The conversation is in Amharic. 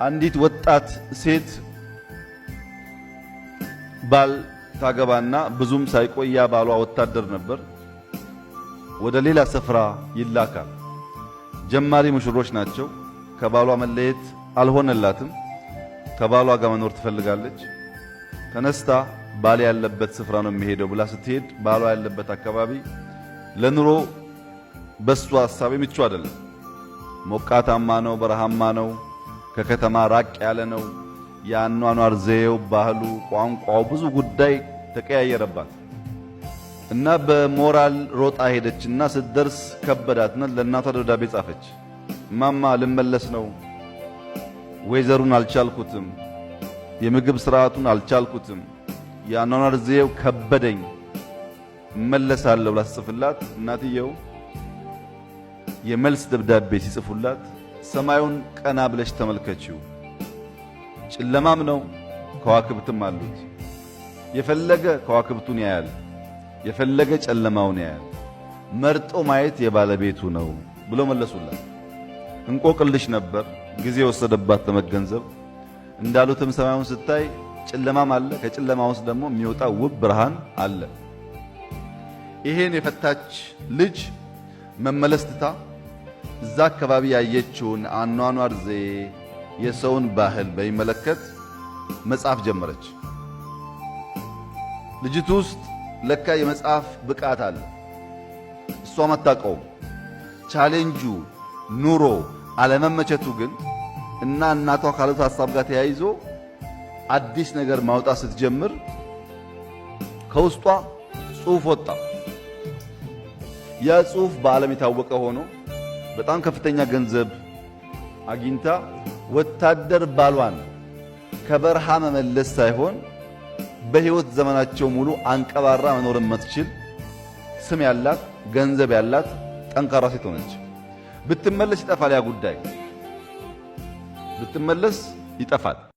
አንዲት ወጣት ሴት ባል ታገባና ብዙም ሳይቆያ ባሏ ወታደር ነበር። ወደ ሌላ ስፍራ ይላካል። ጀማሪ ሙሽሮች ናቸው። ከባሏ መለየት አልሆነላትም። ከባሏ ጋር መኖር ትፈልጋለች። ተነስታ ባል ያለበት ስፍራ ነው የሚሄደው ብላ ስትሄድ ባሏ ያለበት አካባቢ ለኑሮ በሷ ሐሳብ ምቹ አይደለም። ሞቃታማ ነው፣ በረሃማ ነው፣ ከከተማ ራቅ ያለ ነው። የአኗኗር ዘዬው፣ ባህሉ፣ ቋንቋው ብዙ ጉዳይ ተቀያየረባት እና በሞራል ሮጣ ሄደችና ስትደርስ ከበዳትና ለእናቷ ደብዳቤ ጻፈች። ማማ ልመለስ ነው፣ ወይዘሩን አልቻልኩትም፣ የምግብ ስርዓቱን አልቻልኩትም፣ የአኗኗር ዘዬው ከበደኝ፣ እመለሳለሁ ብላ ጽፍላት እናትየው የመልስ ደብዳቤ ሲጽፉላት ሰማዩን ቀና ብለሽ ተመልከቺው፣ ጨለማም ነው ከዋክብትም አሉት፣ የፈለገ ከዋክብቱን ያያል፣ የፈለገ ጨለማውን ያያል፣ መርጦ ማየት የባለቤቱ ነው ብሎ መለሱላት። እንቆቅልሽ ነበር፣ ጊዜ ወሰደባት ለመገንዘብ። እንዳሉትም ሰማዩን ስታይ ጨለማም አለ፣ ከጨለማ ውስጥ ደግሞ የሚወጣ ውብ ብርሃን አለ። ይሄን የፈታች ልጅ መመለስ ትታ እዛ አካባቢ ያየችውን አኗኗር ዘዬ፣ የሰውን ባህል በሚመለከት መጽሐፍ ጀመረች። ልጅቱ ውስጥ ለካ የመጽሐፍ ብቃት አለ። እሷም አታውቀውም። ቻሌንጁ ኑሮ አለመመቸቱ ግን እና እናቷ ካሉት ሐሳብ ጋር ተያይዞ አዲስ ነገር ማውጣት ስትጀምር ከውስጧ ጽሑፍ ወጣ። ያ ጽሑፍ በዓለም የታወቀ ሆኖ በጣም ከፍተኛ ገንዘብ አግኝታ ወታደር ባሏን ከበረሃ መመለስ ሳይሆን በሕይወት ዘመናቸው ሙሉ አንቀባራ መኖር የምትችል ስም ያላት ገንዘብ ያላት ጠንካራ ሴት ሆነች። ብትመለስ ይጠፋል፣ ያ ጉዳይ ብትመለስ ይጠፋል።